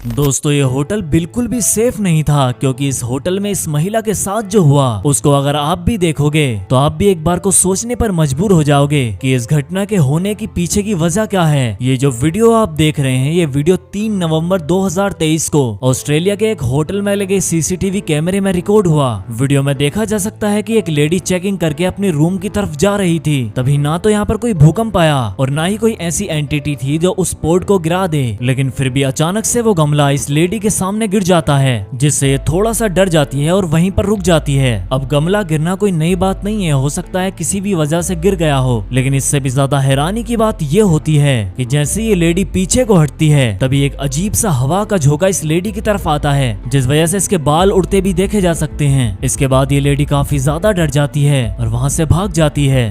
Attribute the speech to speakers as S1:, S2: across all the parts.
S1: दोस्तों ये होटल बिल्कुल भी सेफ नहीं था, क्योंकि इस होटल में इस महिला के साथ जो हुआ उसको अगर आप भी देखोगे तो आप भी एक बार को सोचने पर मजबूर हो जाओगे कि इस घटना के होने की पीछे की वजह क्या है। ये जो वीडियो आप देख रहे हैं ये वीडियो 3 नवंबर 2023 को ऑस्ट्रेलिया के एक होटल में लगे सीसीटीवी कैमरे में रिकॉर्ड हुआ। वीडियो में देखा जा सकता है कि एक लेडी चेकिंग करके अपने रूम की तरफ जा रही थी। तभी ना तो यहाँ पर कोई भूकंप आया और ना ही कोई ऐसी एंटिटी थी जो उस पोर्ट को गिरा दे, लेकिन फिर भी अचानक से वो गमला इस लेडी के सामने गिर जाता है, जिससे ये थोड़ा सा डर जाती है और वहीं पर रुक जाती है। अब गमला गिरना कोई नई बात नहीं है, हो सकता है किसी भी वजह से गिर गया हो, लेकिन इससे भी ज्यादा हैरानी की बात ये होती है कि जैसे ये लेडी पीछे को हटती है तभी एक अजीब सा हवा का झोंका इस लेडी की तरफ आता है, जिस वजह से इसके बाल उड़ते भी देखे जा सकते हैं। इसके बाद ये लेडी काफी ज्यादा डर जाती है और वहां से भाग जाती है।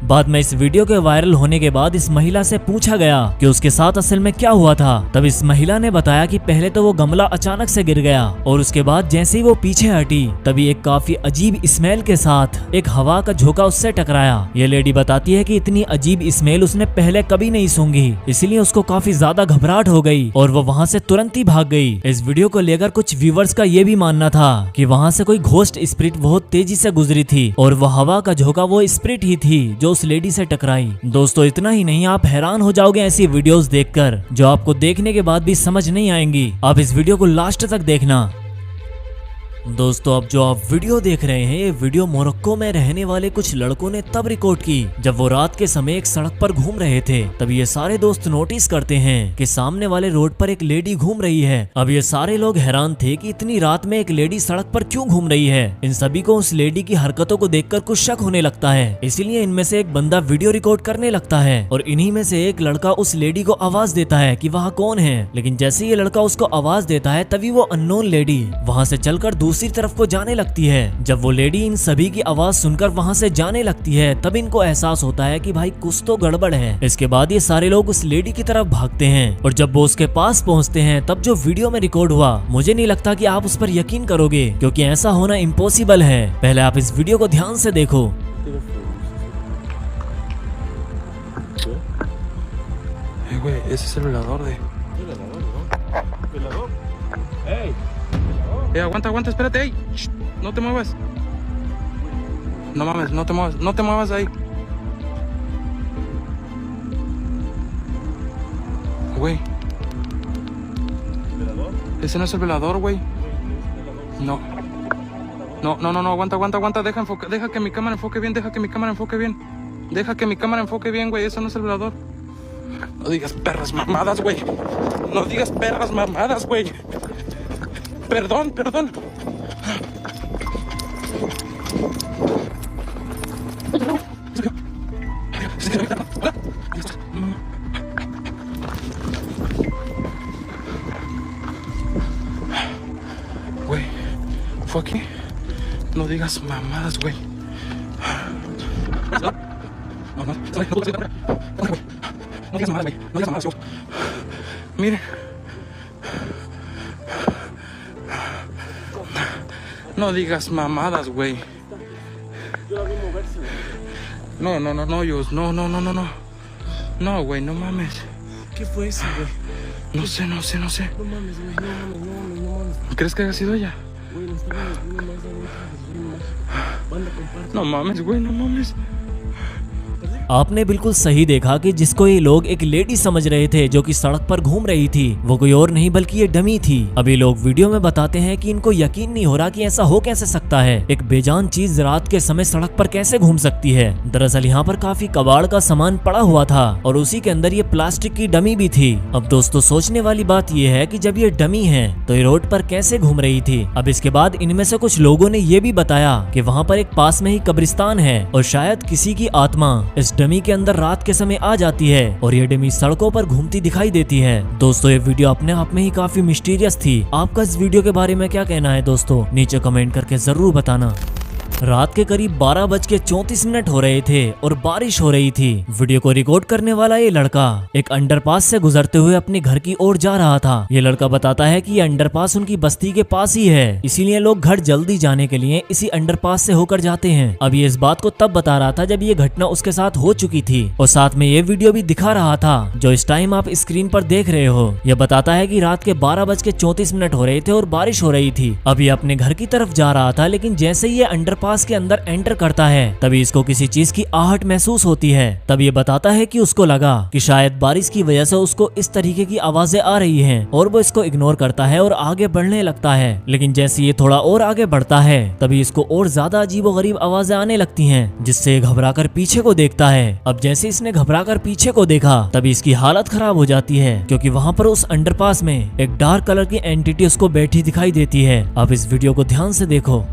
S1: बाद में इस वीडियो के वायरल होने के बाद इस महिला से पूछा गया कि उसके साथ असल में क्या हुआ था। तब इस महिला ने बताया कि पहले तो वो गमला अचानक से गिर गया और उसके बाद जैसे ही वो पीछे हटी तभी एक काफी अजीब स्मेल के साथ एक हवा का झोंका उससे टकराया। ये लेडी बताती है कि इतनी अजीब स्मेल उसने पहले कभी नहीं सूंघी, इसलिए उसको काफी ज्यादा घबराहट हो गई और वो वहाँ से तुरंत ही भाग गई। इस वीडियो को लेकर कुछ व्यूवर्स का ये भी मानना था कि वहाँ से कोई घोस्ट स्पिरिट बहुत तेजी से गुजरी थी और वो हवा का झोंका वो स्पिरिट ही थी जो लेडी से टकराई। दोस्तों इतना ही नहीं, आप हैरान हो जाओगे ऐसी वीडियोस देखकर जो आपको देखने के बाद भी समझ नहीं आएंगी। आप इस वीडियो को लास्ट तक देखना। दोस्तों अब जो आप वीडियो देख रहे हैं ये वीडियो मोरक्को में रहने वाले कुछ लड़कों ने तब रिकॉर्ड की जब वो रात के समय एक सड़क पर घूम रहे थे। तब ये सारे दोस्त नोटिस करते हैं कि सामने वाले रोड पर एक लेडी घूम रही है। अब ये सारे लोग हैरान थे कि इतनी रात में एक लेडी सड़क पर क्यों घूम रही है। इन सभी को उस लेडी की हरकतों को देखकर कुछ शक होने लगता है, इसीलिए इनमें से एक बंदा वीडियो रिकॉर्ड करने लगता है और इन्हीं में से एक लड़का उस लेडी को आवाज देता है कि वहाँ कौन है। लेकिन जैसे ये लड़का उसको आवाज देता है तभी वो अननोन लेडी वहाँ से चलकर दूसरी तरफ को जाने लगती है। जब वो लेडी इन सभी की आवाज सुनकर वहाँ से जाने लगती है तब इनको एहसास होता है कि भाई कुछ तो गड़बड़ है। इसके बाद ये सारे लोग उस लेडी की तरफ भागते हैं और जब वो उसके पास पहुँचते हैं तब जो वीडियो में रिकॉर्ड हुआ मुझे नहीं लगता कि आप उस पर यकीन करोगे, क्योंकि ऐसा होना इम्पॉसिबल है। पहले आप इस वीडियो को ध्यान से देखो।
S2: Güey, ese es el velador de... ¡Ey! Aguanta, aguanta, espérate, ey. Shh, no te muevas. No mames, no te muevas, no te muevas ahí. Güey. ¿Velador? Ese no es el velador, güey. No. No, aguanta, deja que mi cámara enfoque bien, deja que mi cámara enfoque bien, güey, ese no es el velador. No digas perras mamadas, güey. No digas perras mamadas, güey. Perdón. Güey, ¿fue aquí? No digas mamadas, güey. No digas mamadas, güey. Miren. No digas mamadas, güey. No, Yus. No. No, güey, no mames.
S3: ¿Qué fue eso, güey?
S2: No sé.
S3: No mames, güey, no mames.
S2: ¿Crees que haya sido ella?
S3: Güey, no está viendo más. Banda, comparte.
S2: No mames, güey, no mames.
S1: आपने बिल्कुल सही देखा कि जिसको ये लोग एक lady समझ रहे थे जो कि सड़क पर घूम रही थी वो कोई और नहीं बल्कि ये डमी थी। अब ये लोग वीडियो में बताते हैं कि इनको यकीन नहीं हो रहा कि ऐसा हो कैसे सकता है, एक बेजान चीज रात के समय सड़क पर कैसे घूम सकती है। दरअसल यहाँ पर काफी कबाड़ का सामान पड़ा हुआ था और उसी के अंदर ये प्लास्टिक की डमी भी थी। अब दोस्तों सोचने वाली बात ये है कि जब ये डमी है तो ये रोड पर कैसे घूम रही थी। अब इसके बाद इनमें से कुछ लोगों ने ये भी बताया कि वहाँ पर एक पास में ही कब्रिस्तान है और शायद किसी की आत्मा इस डमी के अंदर रात के समय आ जाती है और ये डमी सड़कों पर घूमती दिखाई देती है। दोस्तों ये वीडियो अपने आप में ही काफी मिस्टीरियस थी। आपका इस वीडियो के बारे में क्या कहना है दोस्तों, नीचे कमेंट करके जरूर बताना। रात के करीब 12:34 हो रहे थे और बारिश हो रही थी। वीडियो को रिकॉर्ड करने वाला ये लड़का एक अंडरपास से गुजरते हुए अपने घर की ओर जा रहा था। ये लड़का बताता है कि ये अंडरपास उनकी बस्ती के पास ही है, इसीलिए लोग घर जल्दी जाने के लिए इसी अंडरपास से होकर जाते हैं। अब ये इस बात को तब बता रहा था जब ये घटना उसके साथ हो चुकी थी और साथ में ये वीडियो भी दिखा रहा था जो इस टाइम आप स्क्रीन पर देख रहे हो। यह बताता है कि रात के 12:34 हो रहे थे और बारिश हो रही थी। अब ये अपने घर की तरफ जा रहा था, लेकिन जैसे ही ये अंडरपास के अंदर एंटर करता है तभी इसको किसी चीज की आहट महसूस होती है। तब ये बताता है कि उसको लगा कि शायद बारिश की वजह से उसको इस तरीके की आवाजें आ रही हैं और वो इसको इग्नोर करता है और आगे बढ़ने लगता है। लेकिन जैसे ये थोड़ा और आगे बढ़ता है तभी इसको और ज्यादा अजीबोगरीब आवाजें आने लगती हैं, जिससे ये घबराकर पीछे को देखता है। अब जैसे इसने घबराकर पीछे को देखा तभी इसकी हालत खराब हो जाती है, क्योंकि वहाँ पर उस अंडरपास में एक डार्क कलर की एंटिटी उसको बैठी दिखाई देती है। अब इस वीडियो को ध्यान से देखो।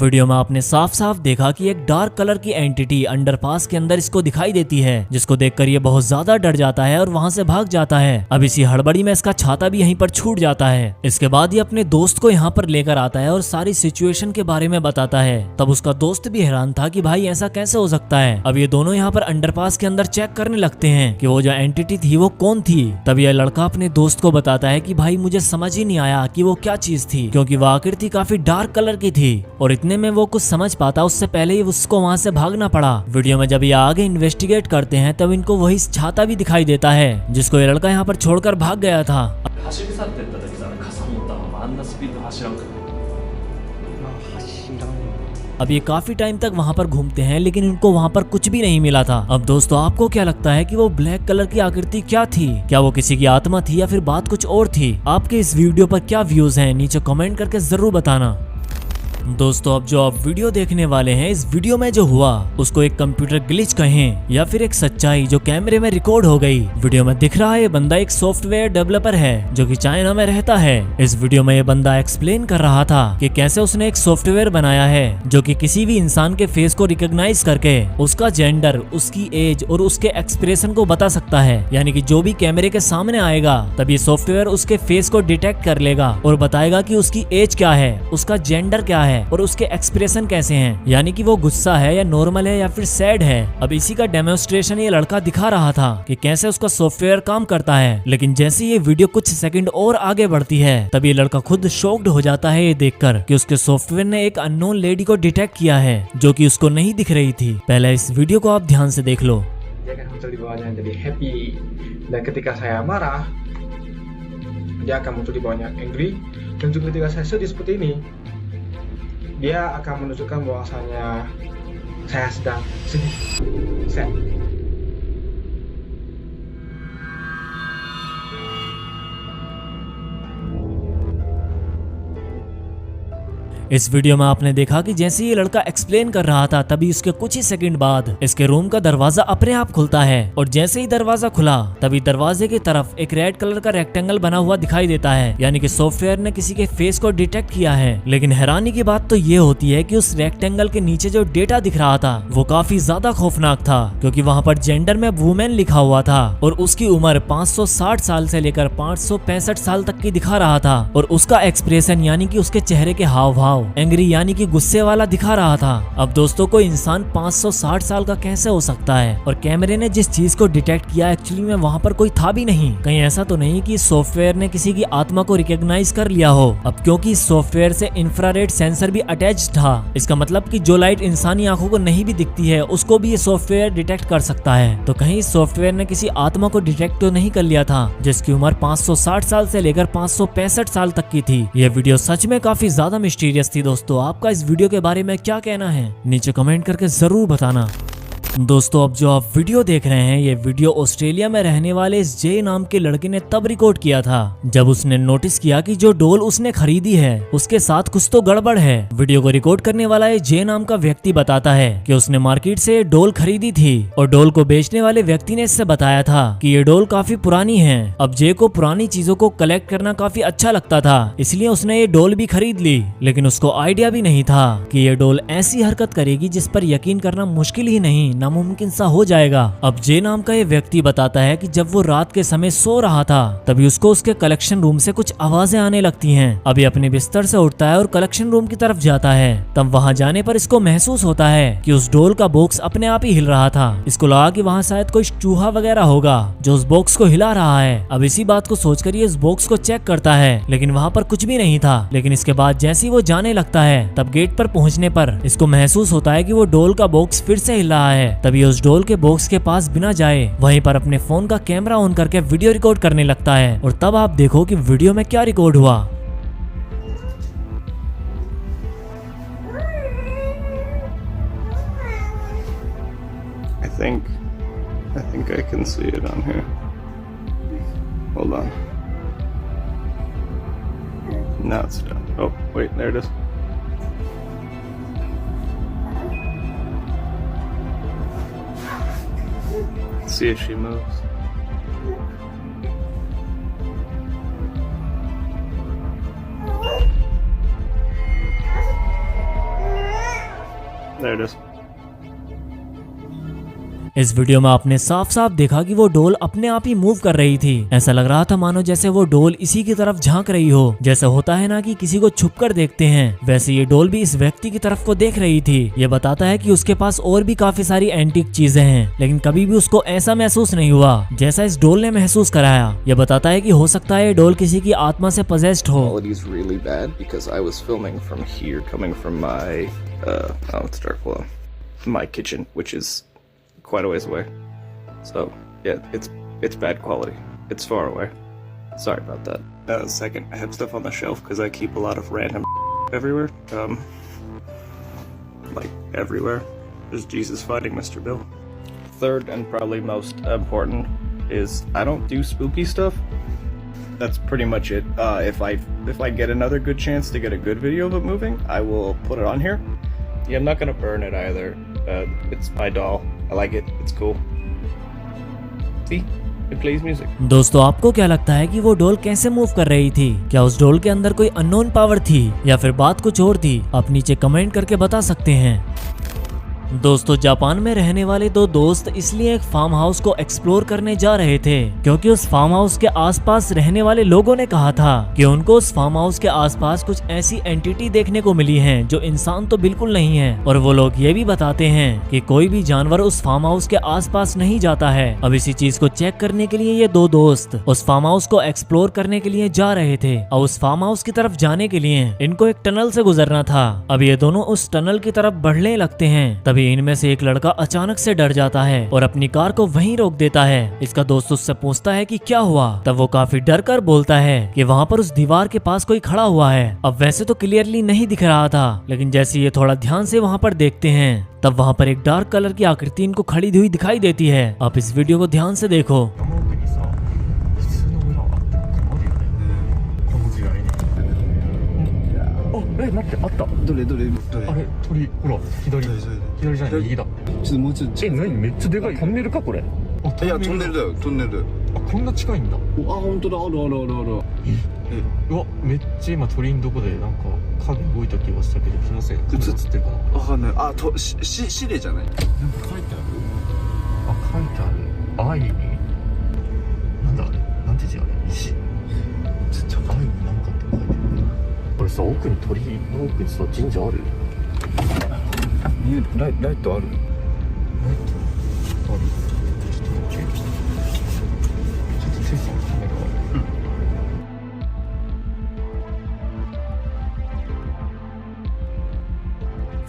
S1: वीडियो में आपने साफ साफ देखा कि एक डार्क कलर की एंटिटी अंडरपास के अंदर इसको दिखाई देती है, जिसको देखकर ये बहुत ज्यादा डर जाता है और वहां से भाग जाता है। अब इसी हड़बड़ी में इसका छाता भी यहीं पर छूट जाता है। इसके बाद ये अपने दोस्त को यहाँ पर लेकर आता है और सारी सिचुएशन के बारे में बताता है। तब उसका दोस्त भी हैरान था कि भाई ऐसा कैसे हो सकता है। अब ये दोनों यहाँ पर अंडरपास के अंदर चेक करने लगते हैं कि वो जो एंटिटी थी वो कौन थी। तब यह लड़का अपने दोस्त को बताता है कि भाई मुझे समझ ही नहीं आया कि वो क्या चीज थी, क्योंकि वो आकृति काफी डार्क कलर की थी और इतने में वो कुछ समझ पाता उससे पहले ही उसको वहां से भागना पड़ा। वीडियो में जब ये आगे इन्वेस्टिगेट करते हैं तब इनको वही छाता भी दिखाई देता है जिसको ये लड़का यहाँ पर छोड़कर भाग गया था।
S4: 走り去ってった時さ傘持ったままあんなスピード走らんかった。
S1: अब ये काफी टाइम तक वहाँ पर घूमते हैं लेकिन इनको वहाँ पर कुछ भी नहीं मिला था। अब दोस्तों आपको क्या लगता है कि वो ब्लैक कलर की आकृति क्या थी? क्या वो किसी की आत्मा थी या फिर बात कुछ और थी? आपके इस वीडियो पर क्या व्यूज हैं नीचे कमेंट करके जरूर बताना। दोस्तों अब जो आप वीडियो देखने वाले हैं, इस वीडियो में जो हुआ उसको एक कंप्यूटर ग्लिच कहें या फिर एक सच्चाई जो कैमरे में रिकॉर्ड हो गई। वीडियो में दिख रहा है ये बंदा एक सॉफ्टवेयर डेवलपर है जो कि चाइना में रहता है। इस वीडियो में ये बंदा एक्सप्लेन कर रहा था कि कैसे उसने एक सॉफ्टवेयर बनाया है जो कि किसी भी इंसान के फेस को रिकॉग्नाइज करके उसका जेंडर, उसकी एज और उसके एक्सप्रेशन को बता सकता है। यानी कि जो भी कैमरे के सामने आएगा तब ये सॉफ्टवेयर उसके फेस को डिटेक्ट कर लेगा और बताएगा कि उसकी एज क्या है, उसका जेंडर क्या है और उसके एक्सप्रेशन कैसे हैं, यानी कि वो गुस्सा है या नॉर्मल है या फिर सैड है। अब इसी का डेमोन्स्ट्रेशन ये लड़का दिखा रहा था कि कैसे उसका सॉफ्टवेयर काम करता है। लेकिन जैसे ये वीडियो कुछ सेकंड और आगे बढ़ती है तब ये लड़का खुद शॉक्ड हो जाता है ये देखकर कि उसके सॉफ्टवेयर ने एक अननोन लेडी को डिटेक्ट किया है जो कि उसको नहीं दिख रही थी। पहले इस वीडियो को आप ध्यान से देख लो।
S5: Dia akan muncul di bawahnya jadi happy, dan ketika saya marah dia akan muncul di bawahnya angry, dan juga ketika saya sedih seperti ini dia akan menunjukkan bahwasanya saya sedang sedih, sad.
S1: इस video में आपने देखा कि जैसे ये लड़का explain कर रहा था तभी उसके कुछ ही सेकंड बाद इसके रूम का दरवाजा अपने आप खुलता है और जैसे ही दरवाजा खुला तभी दरवाजे की तरफ एक रेड कलर का रेक्टेंगल बना हुआ दिखाई देता है, यानी कि सॉफ्टवेयर ने किसी के फेस को डिटेक्ट किया है। लेकिन हैरानी की बात तो ये होती है कि उस रेक्टेंगल के नीचे जो डेटा दिख रहा था वो काफी ज्यादा खौफनाक था, क्योंकि वहाँ पर जेंडर में वुमेन लिखा हुआ था और उसकी उम्र 560 साल से लेकर 565 साल तक की दिखा रहा था और उसका एक्सप्रेशन यानी कि उसके चेहरे के हाव भाव हाव एंग्री यानी कि गुस्से वाला दिखा रहा था। अब दोस्तों कोई इंसान 560 साल का कैसे हो सकता है, और कैमरे ने जिस चीज को डिटेक्ट किया एक्चुअली में वहाँ पर कोई था भी नहीं। कहीं ऐसा तो नहीं कि सॉफ्टवेयर ने किसी की आत्मा को रिकॉग्नाइज कर लिया हो। अब क्योंकि सॉफ्टवेयर से इंफ्रारेड सेंसर भी अटैच था, इसका मतलब कि जो लाइट इंसानी आंखों को नहीं भी दिखती है उसको भी ये सॉफ्टवेयर डिटेक्ट कर सकता है। तो कहीं सॉफ्टवेयर ने किसी आत्मा को डिटेक्ट तो नहीं कर लिया था जिसकी उम्र 560 साल से लेकर 565 साल तक की थी। यह वीडियो सच में काफी ज्यादा मिस्टीरियस थी। दोस्तों आपका इस वीडियो के बारे में क्या कहना है, नीचे कमेंट करके जरूर बताना। दोस्तों अब जो आप वीडियो देख रहे हैं, ये वीडियो ऑस्ट्रेलिया में रहने वाले इस जे नाम के लड़के ने तब रिकॉर्ड किया था जब उसने नोटिस किया कि जो डोल उसने खरीदी है उसके साथ कुछ तो गड़बड़ है। वीडियो को रिकॉर्ड करने वाला ये जे नाम का व्यक्ति बताता है कि उसने मार्केट से ये डोल खरीदी थी और डोल को बेचने वाले व्यक्ति ने इससे बताया था कि ये डोल काफी पुरानी है। अब जे को पुरानी चीजों को कलेक्ट करना काफी अच्छा लगता था, इसलिए उसने ये डोल भी खरीद ली। लेकिन उसको आइडिया भी नहीं था कि ये डोल ऐसी हरकत करेगी जिस पर यकीन करना मुश्किल ही नहीं नामुमकिन सा हो जाएगा। अब जे नाम का ये व्यक्ति बताता है कि जब वो रात के समय सो रहा था तभी उसको उसके कलेक्शन रूम से कुछ आवाजें आने लगती हैं। अभी अपने बिस्तर से उठता है और कलेक्शन रूम की तरफ जाता है। तब वहां जाने पर इसको महसूस होता है कि उस डोल का बॉक्स अपने आप ही हिल रहा था। इसको लगा कि वहां शायद कोई चूहा वगैरह होगा जो उस बॉक्स को हिला रहा है। अब इसी बात को सोचकर ये उस बॉक्स को चेक करता है, लेकिन वहाँ पर कुछ भी नहीं था। लेकिन इसके बाद जैसे ही वो जाने लगता है तब गेट पर पहुँचने पर इसको महसूस होता है कि वो डोल का बॉक्स फिर से हिल रहा है। तभी उस डोल के बॉक्स के पास बिना जाए वहीं पर अपने फोन का कैमरा ऑन करके वीडियो रिकॉर्ड करने लगता है। और तब आप देखो कि वीडियो में क्या रिकॉर्ड हुआ।
S3: I think I can see it on here. Hold on. Now it's done. Oh, wait, there it is. See if she moves. There it is.
S1: इस वीडियो में आपने साफ साफ देखा कि वो डोल अपने आप ही मूव कर रही थी। ऐसा लग रहा था मानो जैसे वो डोल इसी की तरफ झांक रही हो। जैसे होता है ना कि किसी को छुपकर देखते हैं, वैसे ये डोल भी इस व्यक्ति की तरफ को देख रही थी। ये बताता है कि उसके पास और भी काफी सारी एंटीक चीजें हैं, लेकिन कभी भी उसको ऐसा महसूस नहीं हुआ जैसा इस डोल ने महसूस कराया। ये बताता है कि हो सकता है ये डोल किसी की आत्मा से पजेस्ड हो।
S3: Quality's really bad because I was filming from here, coming from my oh, it's dark below. My kitchen, which is quite a ways away. So yeah, it's bad quality. It's far away. Sorry about that. Second, I have stuff on the shelf because I keep a lot of random everywhere. Like everywhere. There's Jesus fighting Mr. Bill. Third and probably most important is I don't do spooky stuff. That's pretty much it. If I get another good chance to get a good video of it moving, I will put it on here. Yeah, I'm not gonna burn it either. It's my doll. I like it. It's cool. See? It plays music.
S1: दोस्तों आपको क्या लगता है कि वो डोल कैसे move कर रही थी? क्या उस डोल के अंदर कोई अननोन पावर थी या फिर बात कुछ और थी? आप नीचे कमेंट करके बता सकते हैं। दोस्तों जापान में रहने वाले दो दोस्त इसलिए एक फार्म हाउस को एक्सप्लोर करने जा रहे थे क्योंकि उस फार्म हाउस के आसपास रहने वाले लोगों ने कहा था कि उनको उस फार्म हाउस के आसपास कुछ ऐसी एंटिटी देखने को मिली हैं जो इंसान तो बिल्कुल नहीं है। और वो लोग ये भी बताते हैं कि कोई भी जानवर उस फार्म हाउस के आसपास नहीं जाता है। अब इसी चीज को चेक करने के लिए ये दो दोस्त उस फार्म हाउस को एक्सप्लोर करने के लिए जा रहे थे। और उस फार्म हाउस की तरफ जाने के लिए इनको एक टनल से गुजरना था। अब ये दोनों उस टनल की तरफ बढ़ने लगते हैं, तभी इनमें से एक लड़का अचानक से डर जाता है और अपनी कार को वहीं रोक देता है। इसका दोस्त उससे पूछता है कि क्या हुआ, तब वो काफी डर कर बोलता है कि वहाँ पर उस दीवार के पास कोई खड़ा हुआ है। अब वैसे तो क्लियरली नहीं दिख रहा था, लेकिन जैसे ये थोड़ा ध्यान से वहाँ पर देखते हैं तब वहाँ पर एक डार्क कलर की आकृति इनको खड़ी हुई दिखाई देती है। आप इस वीडियो को ध्यान से देखो।
S6: さ奥に鳥の奥にさ神社ある？
S7: ライトある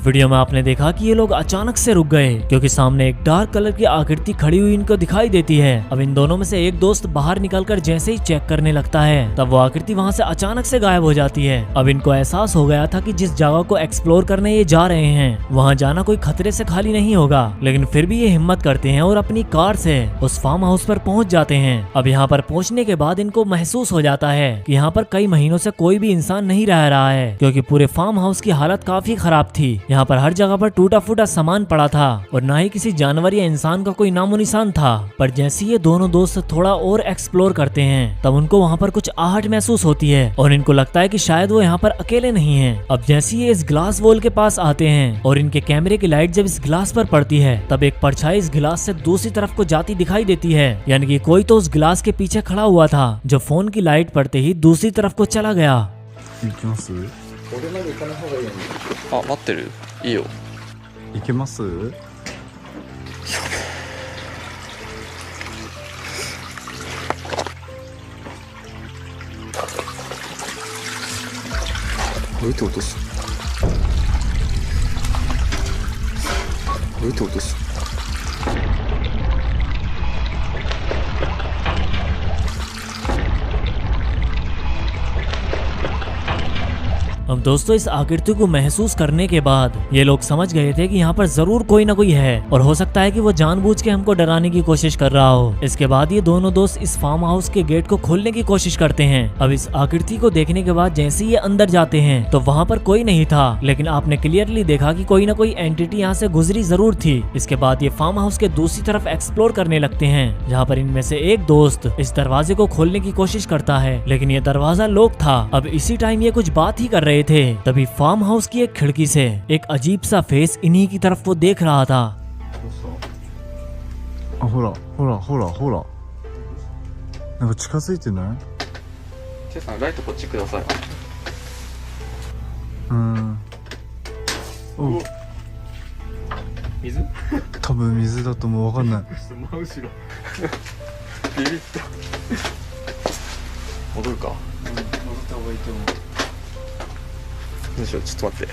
S7: ？वीडियो
S1: में आपने देखा कि ये लोग अचानक से रुक गए क्योंकि सामने एक डार्क कलर की आकृति खड़ी हुई इनको दिखाई देती है। अब इन दोनों में से एक दोस्त बाहर निकलकर जैसे ही चेक करने लगता है तब वो आकृति वहां से अचानक से गायब हो जाती है। अब इनको एहसास हो गया था कि जिस जगह को एक्सप्लोर करने ये जा रहे हैं वहाँ जाना कोई खतरे से खाली नहीं होगा, लेकिन फिर भी ये हिम्मत करते हैं और अपनी कार से उस फार्म हाउस पर पहुंच जाते हैं। अब यहाँ पर पहुंचने के बाद इनको महसूस हो जाता है कि यहाँ पर कई महीनों से कोई भी इंसान नहीं रह रहा है क्योंकि पूरे फार्म हाउस की हालत काफी खराब थी। यहाँ पर हर जगह पर टूटा फूटा सामान पड़ा था और ना ही किसी जानवर या इंसान का कोई नामो निशान था। पर जैसे ये दोनों दोस्त थोड़ा और एक्सप्लोर करते हैं तब उनको वहाँ पर कुछ आहट महसूस होती है और इनको लगता है कि शायद वो यहाँ पर अकेले नहीं हैं। अब जैसे ये इस ग्लास वॉल के पास आते हैं और इनके कैमरे की लाइट जब इस ग्लास पर पड़ती है तब एक परछाई इस गिलास से दूसरी तरफ को जाती दिखाई देती है, यानी कि कोई तो उस गिलास के पीछे खड़ा हुआ था जो फोन की लाइट पड़ते ही दूसरी तरफ को चला गया।
S2: あ、待ってる。いいよ。
S7: 行けます？
S2: どうやって落とす？どうやって落とす？
S1: अब दोस्तों इस आकृति को महसूस करने के बाद ये लोग समझ गए थे कि यहाँ पर जरूर कोई ना कोई है और हो सकता है कि वो जानबूझ के हमको डराने की कोशिश कर रहा हो। इसके बाद ये दोनों दोस्त इस फार्म हाउस के गेट को खोलने की कोशिश करते हैं। अब इस आकृति को देखने के बाद जैसे ये अंदर जाते हैं तो वहाँ पर कोई नहीं था, लेकिन आपने क्लियरली देखा कि कोई ना कोई एंटिटी यहाँ से गुजरी जरूर थी। इसके बाद ये फार्म हाउस के दूसरी तरफ एक्सप्लोर करने लगते हैं जहाँ पर इनमें से एक दोस्त इस दरवाजे को खोलने की कोशिश करता है, लेकिन ये दरवाजा लॉक था। अब इसी टाइम ये कुछ बात ही कर रहे थे तभी फार्म हाउस की एक खिड़की से एक अजीब सा फेस इन्हीं की तरफ वो देख रहा था।
S7: あ、ほらほらほらほら、なんか近づいてない？
S2: ケイさん、ライトこっちください。
S7: お、
S2: 水？
S7: 多分水だと思う。わかんない。
S2: 真後ろ。ビビった。戻るか。戻った方がいいと思う。どうしよう、ちょっと待って。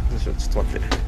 S2: どうしよう、ちょっと待って。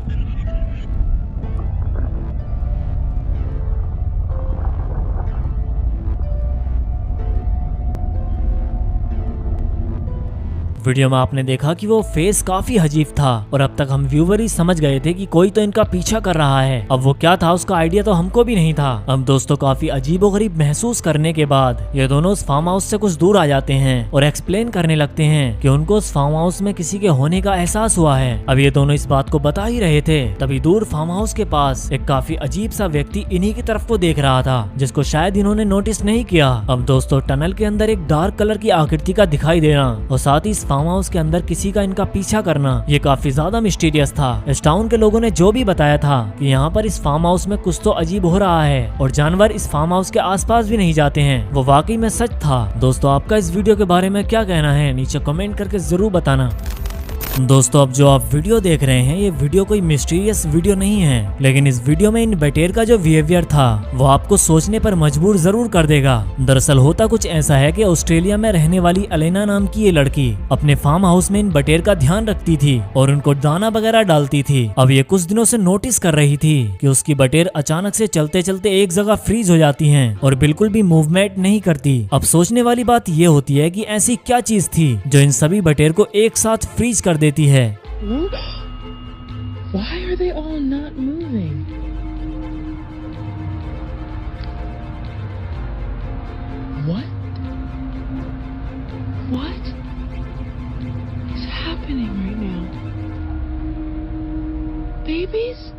S1: वीडियो में आपने देखा कि वो फेस काफी अजीब था और अब तक हम व्यूवर ही समझ गए थे कि कोई तो इनका पीछा कर रहा है। अब वो क्या था उसका आइडिया तो हमको भी नहीं था। अब दोस्तों काफी अजीबोगरीब महसूस करने के बाद ये दोनों उस फार्म हाउस से कुछ दूर आ जाते हैं और एक्सप्लेन करने लगते हैं कि उनको उस फार्म हाउस में किसी के होने का एहसास हुआ है। अब ये दोनों इस बात को बता ही रहे थे तभी दूर फार्म हाउस के पास एक काफी अजीब सा व्यक्ति इन्हीं की तरफ को देख रहा था जिसको शायद इन्होंने नोटिस नहीं किया। अब दोस्तों टनल के अंदर एक डार्क कलर की आकृति का दिखाई देना और साथ ही फार्म हाउस के अंदर किसी का इनका पीछा करना ये काफी ज्यादा मिस्टीरियस था। इस टाउन के लोगों ने जो भी बताया था कि यहाँ पर इस फार्म हाउस में कुछ तो अजीब हो रहा है और जानवर इस फार्म हाउस के आसपास भी नहीं जाते हैं, वो वाकई में सच था। दोस्तों आपका इस वीडियो के बारे में क्या कहना है नीचे कमेंट करके जरूर बताना। दोस्तों अब जो आप वीडियो देख रहे हैं ये वीडियो कोई मिस्टीरियस वीडियो नहीं है, लेकिन इस वीडियो में इन बटेर का जो बिहेवियर था वो आपको सोचने पर मजबूर जरूर कर देगा। दरअसल होता कुछ ऐसा है कि ऑस्ट्रेलिया में रहने वाली अलेना नाम की ये लड़की अपने फार्म हाउस में इन बटेर का ध्यान रखती थी और उनको दाना वगैरह डालती थी। अब ये कुछ दिनों से नोटिस कर रही थी कि उसकी बटेर अचानक से चलते चलते एक जगह फ्रीज हो जाती है और बिल्कुल भी मूवमेंट नहीं करती। अब सोचने वाली बात ये होती है कि ऐसी क्या चीज थी जो इन सभी बटेर को एक साथ फ्रीज कर देती है।
S8: Why are they all not moving? What is happening right now? Babies?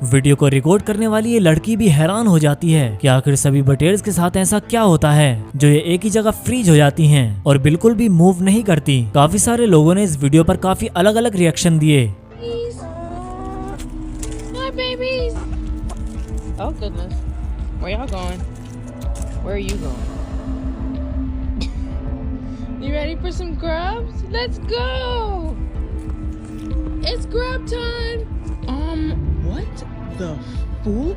S1: Video को रिकॉर्ड करने वाली ये लड़की भी हैरान हो जाती है कि आखिर सभी बटेर्स के साथ ऐसा क्या होता है जो ये एक ही जगह फ्रीज हो जाती हैं और बिल्कुल भी मूव नहीं करती। काफी सारे लोगों ने इस वीडियो पर काफी अलग अलग रिएक्शन दिए।
S8: Hi, babies. Oh goodness, where y'all going? Where are you going? You ready for some grubs? Let's go! It's grub time! What the fool?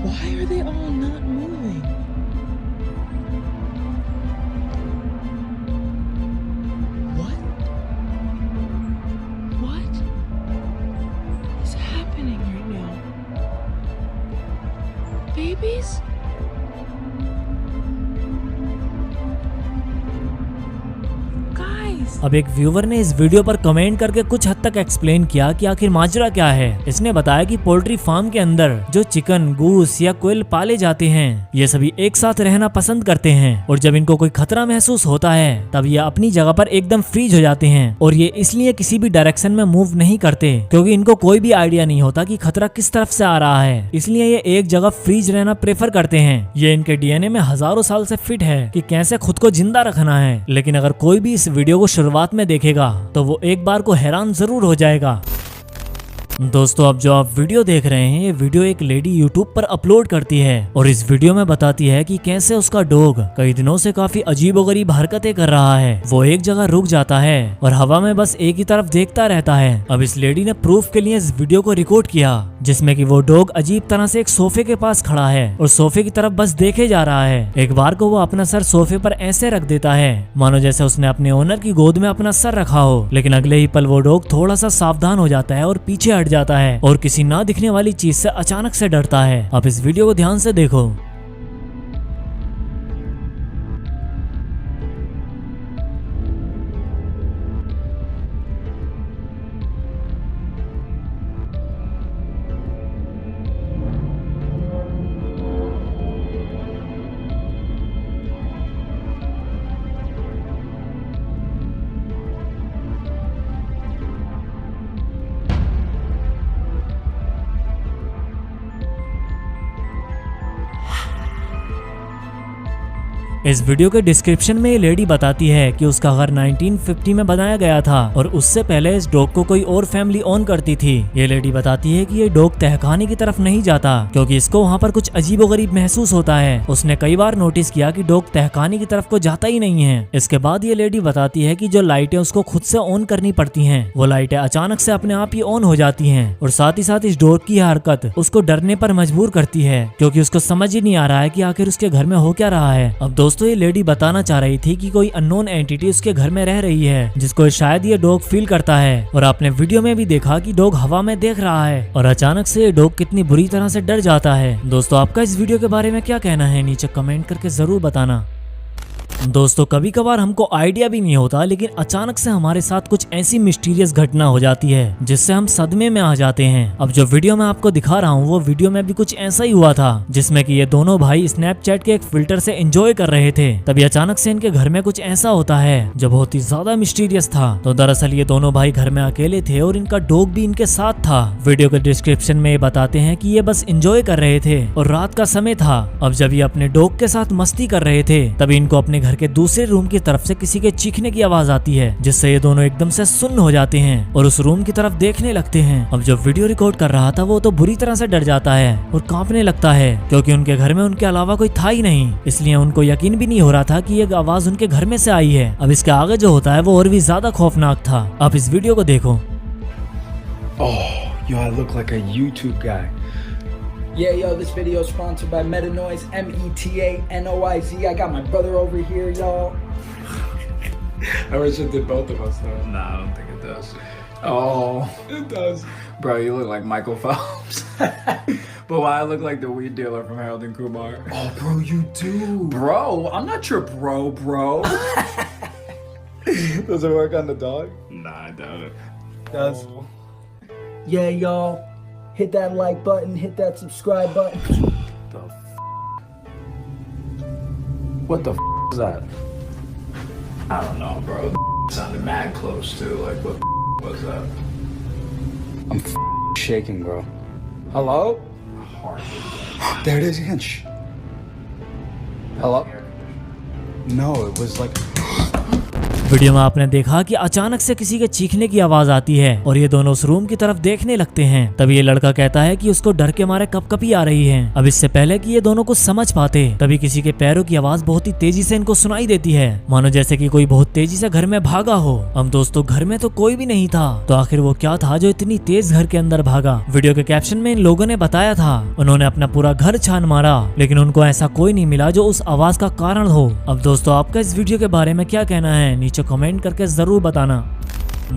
S8: Why are they all not moving? What? What is happening right now? Babies? Guys!
S1: अब एक viewer ने इस video पर comment करके कुछ हद तक explain किया कि आखिर माजरा क्या है। इसने बताया कि पोल्ट्री फार्म के अंदर जो चिकन, गूस या कोयल पाले जाते हैं ये सभी एक साथ रहना पसंद करते हैं और जब इनको कोई खतरा महसूस होता है तब ये अपनी जगह पर एकदम फ्रीज हो जाते हैं और ये इसलिए किसी भी डायरेक्शन में मूव नहीं करते क्योंकि इनको कोई भी आइडिया नहीं होता कि खतरा किस तरफ से आ रहा है, इसलिए ये एक जगह फ्रीज रहना प्रेफर करते हैं। ये इनके डीएनए में हजारों साल से फिट है कि कैसे खुद को जिंदा रखना है। लेकिन अगर कोई भी इस वीडियो को शुरुआत में देखेगा तो वो एक बार को हैरान जरूर हो जाएगा। दोस्तों अब जो आप वीडियो देख रहे हैं ये वीडियो एक लेडी यूट्यूब पर अपलोड करती है और इस वीडियो में बताती है कि कैसे उसका डॉग कई दिनों से काफी अजीबोगरीब हरकतें कर रहा है। वो एक जगह रुक जाता है और हवा में बस एक ही तरफ देखता रहता है। अब इस लेडी ने प्रूफ के लिए इस वीडियो को रिकॉर्ड किया जिसमें कि वो डॉग अजीब तरह से एक सोफे के पास खड़ा है और सोफे की तरफ बस देखे जा रहा है। एक बार को वो अपना सर सोफे पर ऐसे रख देता है मानो जैसे उसने अपने ओनर की गोद में अपना सर रखा हो, लेकिन अगले ही पल वो डॉग थोड़ा सा सावधान हो जाता है और पीछे जाता है और किसी ना दिखने वाली चीज से अचानक से डरता है। अब इस वीडियो को ध्यान से देखो। इस वीडियो के डिस्क्रिप्शन में ये लेडी बताती है कि उसका घर 1950 में बनाया गया था और उससे पहले इस डॉग को कोई और फैमिली ओन करती थी। ये लेडी बताती है कि ये डॉग तहखाने की तरफ नहीं जाता क्योंकि इसको वहाँ पर कुछ अजीबोगरीब महसूस होता है। उसने कई बार नोटिस किया कि डॉग तहखाने की तरफ को जाता ही नहीं है। इसके बाद ये लेडी बताती है कि जो लाइटें उसको खुद से ऑन करनी पड़ती हैं वो लाइटें अचानक से अपने आप ही ऑन हो जाती हैं और साथ ही साथ इस डॉग की हरकत उसको डरने पर मजबूर करती है क्योंकि उसको समझ ही नहीं आ रहा है कि आखिर उसके घर में हो क्या रहा है। अब दोस्तों ये लेडी बताना चाह रही थी कि कोई अननोन एंटिटी उसके घर में रह रही है जिसको शायद ये डॉग फील करता है और आपने वीडियो में भी देखा कि डॉग हवा में देख रहा है और अचानक से ये डॉग कितनी बुरी तरह से डर जाता है। दोस्तों आपका इस वीडियो के बारे में क्या कहना है नीचे कमेंट करके जरूर बताना। दोस्तों कभी कभार हमको आइडिया भी नहीं होता लेकिन अचानक से हमारे साथ कुछ ऐसी मिस्टीरियस घटना हो जाती है जिससे हम सदमे में आ जाते हैं। अब जो वीडियो मैं आपको दिखा रहा हूँ वो वीडियो में भी कुछ ऐसा ही हुआ था जिसमें कि ये दोनों भाई स्नैपचैट के एक फिल्टर से एंजॉय कर रहे थे। तभी अचानक से इनके घर में कुछ ऐसा होता है जो बहुत ही ज्यादा मिस्टीरियस था। तो दरअसल ये दोनों भाई घर में अकेले थे और इनका डॉग भी इनके साथ था। वीडियो के डिस्क्रिप्शन में बताते हैं कि ये बस एंजॉय कर रहे थे और रात का समय था। अब जब ये अपने डॉग के साथ मस्ती कर रहे थे तभी इनको अपने घर के दूसरे रूम की तरफ से किसी के चीखने की आवाज आती है जिससे ये दोनों एकदम से सुन्न हो जाते हैं और उस रूम की तरफ देखने लगते हैं। अब जो वीडियो रिकॉर्ड कर रहा था वो तो बुरी तरह से डर जाता है और कांपने लगता है क्योंकि उनके घर में उनके अलावा कोई था ही नहीं, इसलिए उनको यकीन भी नहीं हो रहा था कि ये आवाज उनके घर में से आई है। अब इसके आगे जो होता है वो और भी ज्यादा खौफनाक था। आप इस वीडियो को देखो।
S9: Oh, yo, I look like a YouTube guy. Yeah, yo, this video is sponsored by Metanoise, Metanoiz. I got my brother over here, y'all.
S5: I wish it did both of us though.
S9: Nah, I don't think it does. Oh,
S5: It does.
S9: bro, you look like Michael Phelps. But why I look like the weed dealer from Harold and Kumar?
S5: Oh, bro, you do.
S9: Bro, I'm not your bro.
S5: Does it work on the dog?
S9: Nah, I doubt it.
S5: Does.
S9: Yeah, y'all, hit that like button, hit that subscribe button. What the is that? I don't know, bro. Sounded mad close too. Like, what was that? I'm shaking, bro.
S5: Hello?
S9: There it is again. Shh.
S5: Hello?
S9: No, it was like.
S1: Video में आपने देखा कि अचानक से किसी के चीखने की आवाज आती है और ये दोनों उस रूम की तरफ देखने लगते हैं। तभी ये लड़का कहता है कि उसको डर के मारे कपकपी आ रही है। अब इससे पहले कि ये दोनों कुछ समझ पाते तभी किसी के पैरों की आवाज बहुत ही तेजी से इनको सुनाई देती है, मानो जैसे कि कोई बहुत तेजी से घर में भागा हो। अब दोस्तों घर में तो कोई भी नहीं था, तो आखिर वो क्या था जो इतनी तेज घर के अंदर भागा। वीडियो के कैप्शन में इन लोगों ने बताया था उन्होंने अपना पूरा घर छान मारा लेकिन उनको ऐसा कोई नहीं मिला जो उस आवाज का कारण हो। अब दोस्तों आपका इस वीडियो के बारे में क्या कहना है नीचे कमेंट करके जरूर बताना।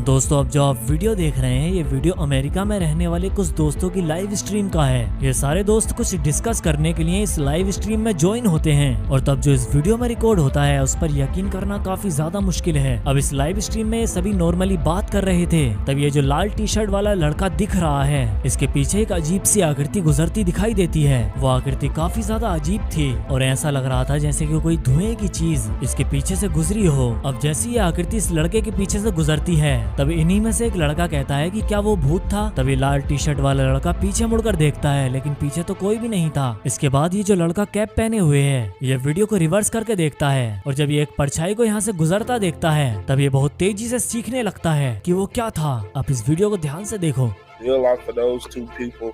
S1: दोस्तों अब जो आप वीडियो देख रहे हैं ये वीडियो अमेरिका में रहने वाले कुछ दोस्तों की लाइव स्ट्रीम का है। ये सारे दोस्त कुछ डिस्कस करने के लिए इस लाइव स्ट्रीम में ज्वाइन होते हैं और तब जो इस वीडियो में रिकॉर्ड होता है उस पर यकीन करना काफी ज्यादा मुश्किल है। अब इस लाइव स्ट्रीम में ये सभी नॉर्मली बात कर रहे थे, तब ये जो लाल टी शर्ट वाला लड़का दिख रहा है इसके पीछे एक अजीब सी आकृति गुजरती दिखाई देती है। वो आकृति काफी ज्यादा अजीब थी और ऐसा लग रहा था जैसे कि कोई धुएं की चीज इसके पीछे से गुजरी हो। अब जैसी ये आकृति इस लड़के के पीछे से गुजरती है तब इन्हीं में से एक लड़का कहता है कि क्या वो भूत था। तभी लाल टी शर्ट वाला लड़का पीछे मुड़कर देखता है लेकिन पीछे तो कोई भी नहीं था। इसके बाद ये जो लड़का कैप पहने हुए है ये वीडियो को रिवर्स करके देखता है और जब ये एक परछाई को यहाँ से गुजरता देखता है तब ये बहुत तेजी से सीखने लगता है कि वो क्या था। आप इस वीडियो को ध्यान से देखो।
S10: Real out for those two people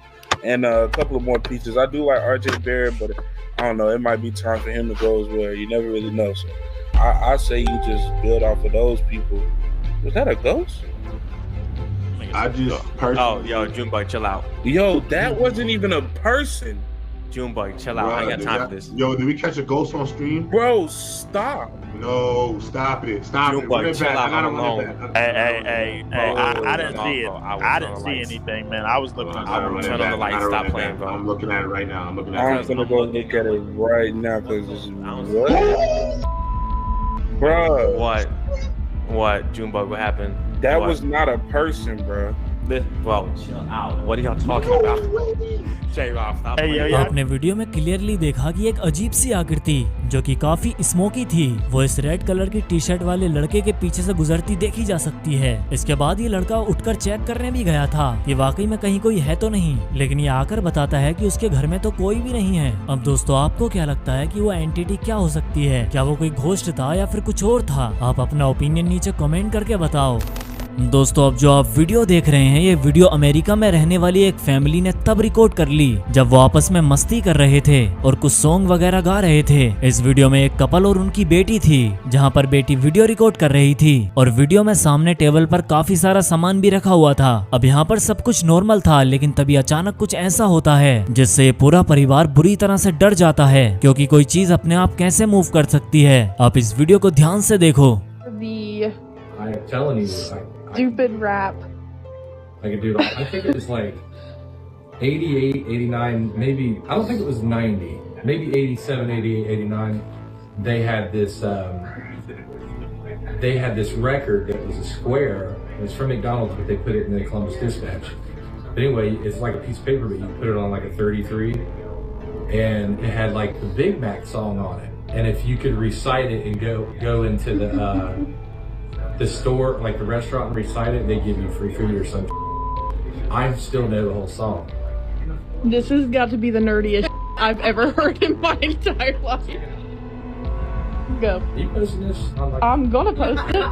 S10: and a couple of more pieces. I do like RJ Barrett, but I don't know. It might be time for him to go as well. You never really know. So I say you just build off of those people. Was that a ghost?
S6: I just personally.
S11: Oh, yo, Junebug, chill out.
S10: Yo, that wasn't even a person.
S11: Junebug, chill out. I ain't got time for this.
S6: Yo, did we catch a ghost on stream?
S10: Bro, stop.
S6: No, stop it. Stop it.
S11: Junebug,
S6: Run it
S11: chill
S6: back.
S11: out.
S6: I
S11: I'm
S6: gotta run
S11: alone.
S6: it back.
S12: Hey, I didn't see it. I didn't see anything, man. I was looking.
S6: I gotta run
S11: turn
S6: it
S11: on
S6: back.
S11: the lights.
S6: I gotta
S11: Stop
S6: run it
S11: playing,
S6: back.
S11: bro.
S6: I'm looking at it right now. I'm looking at
S10: I'm
S6: it.
S10: gonna go look at it right now because this is what? Bro.
S11: What? Junebug, what happened?
S10: That
S11: What?
S10: was not a person, bro.
S11: Bro, chill out. What are y'all talking about? J-Rob, stop
S12: Hey, yo,
S11: playing.
S12: yo.
S1: आपने video में clearly देखा कि एक अजीब सी आकृति जो कि काफी स्मोकी थी वो इस रेड कलर की टी शर्ट वाले लड़के के पीछे से गुजरती देखी जा सकती है। इसके बाद ये लड़का उठकर चेक करने भी गया था कि वाकई में कहीं कोई है तो नहीं, लेकिन ये आकर बताता है कि उसके घर में तो कोई भी नहीं है। अब दोस्तों आपको क्या लगता है कि वो एंटिटी क्या हो सकती है? क्या वो कोई घोस्ट था या फिर कुछ और था? आप अपना ओपिनियन नीचे कमेंट करके बताओ। दोस्तों अब जो आप वीडियो देख रहे हैं ये वीडियो अमेरिका में रहने वाली एक फैमिली ने तब रिकॉर्ड कर ली जब वो आपस में मस्ती कर रहे थे और कुछ सॉन्ग वगैरह गा रहे थे। इस वीडियो में एक कपल और उनकी बेटी थी जहां पर बेटी वीडियो रिकॉर्ड कर रही थी और वीडियो में सामने टेबल पर काफी सारा सामान भी रखा हुआ था। अब यहाँ पर सब कुछ नॉर्मल था लेकिन तभी अचानक कुछ ऐसा होता है जिससे पूरा परिवार बुरी तरह से डर जाता है क्योंकि कोई चीज अपने आप कैसे मूव कर सकती है। आप इस वीडियो को ध्यान से देखो।
S8: The
S9: I'm telling you,
S8: stupid rap.
S9: like, dude, I think it was like 88, 89, maybe, I don't think it was 90, maybe 87, 88, 89. They had this record that was a square. It's from McDonald's, but they put it in the Columbus Dispatch. But anyway, it's like a piece of paper, but you put it on like a 33, and it had like the Big Mac song on it. And if you could recite it and go into the store, like the restaurant, and recite it, they give you free food or something. I still know the whole song.
S8: This has got to be the nerdiest I've ever heard in my entire life. Go.
S9: Are you posting this?
S8: I'm gonna post it.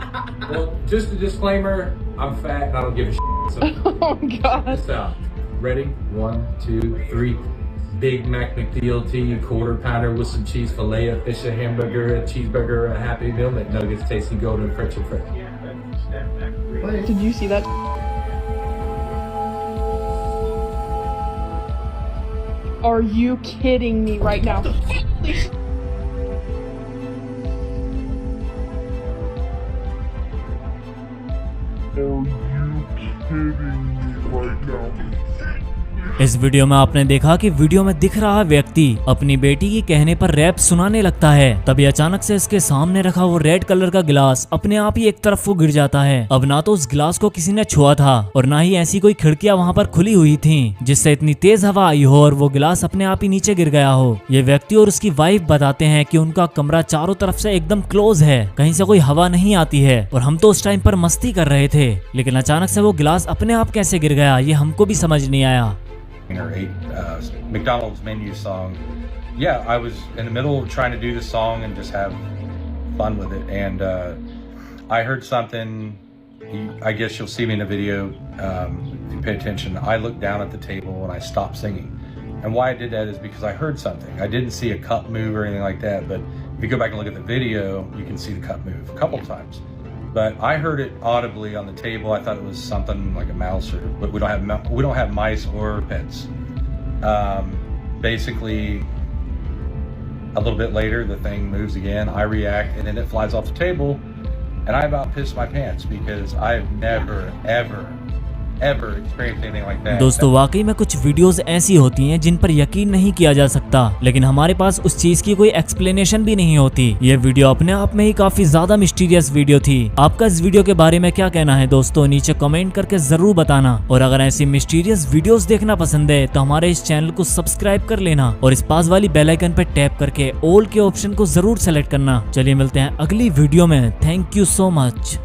S9: Well, just a disclaimer, I'm fat and I don't give a shit. So
S8: Oh god.
S9: this out. Ready? 1, 2, 3. Big Mac McDLT, quarter pounder with some cheese, filet of fish, a hamburger, a cheeseburger, a Happy Meal, McNuggets, tasty golden French and fries.
S8: Did you see that? Are you kidding me right now?
S1: इस video में आपने देखा कि video में दिख रहा व्यक्ति अपनी बेटी की कहने पर रैप सुनाने लगता है। तभी अचानक से इसके सामने रखा वो रेड कलर का गिलास अपने आप ही एक तरफ को गिर जाता है। अब ना तो उस गिलास को किसी ने छुआ था और ना ही ऐसी कोई खिड़कियां वहां पर खुली हुई थी जिससे इतनी तेज हवा आई हो और वो गिलास अपने आप ही नीचे गिर गया हो। ये व्यक्ति और उसकी वाइफ बताते हैं कि उनका कमरा चारों तरफ से एकदम क्लोज है, कहीं से कोई हवा नहीं आती है और हम तो उस टाइम पर मस्ती कर रहे थे, लेकिन अचानक से वो गिलास अपने आप कैसे गिर गया ये हमको भी समझ नहीं आया।
S13: or ate McDonald's menu song. Yeah, I was in the middle of trying to do the song and just have fun with it, and I heard something. I guess you'll see me in the video if you pay attention. I looked down at the table and I stopped singing. And why I did that is because I heard something. I didn't see a cup move or anything like that, but if you go back and look at the video, you can see the cup move a couple times. But I heard it audibly on the table. I thought it was something like a mouse, but we don't have mice or pets. Basically, a little bit later, the thing moves again. I react, and then it flies off the table, and I about pissed my pants because I've never, ever experienced anything like that.
S1: दोस्तों वाकई में कुछ videos ऐसी होती हैं जिन पर यकीन नहीं किया जा सकता, लेकिन हमारे पास उस चीज की कोई एक्सप्लेनेशन भी नहीं होती। ये वीडियो अपने आप में ही काफी ज्यादा मिस्टीरियस वीडियो थी। आपका इस वीडियो के बारे में क्या कहना है दोस्तों, नीचे कमेंट करके जरूर बताना। और अगर ऐसी मिस्टीरियस वीडियोस देखना पसंद है तो हमारे इस चैनल को सब्सक्राइब कर लेना और इस पास वाली बेल आइकन पर टैप करके ऑल के ऑप्शन को जरूर सेलेक्ट करना। चलिए मिलते हैं अगली वीडियो में। Thank you so much.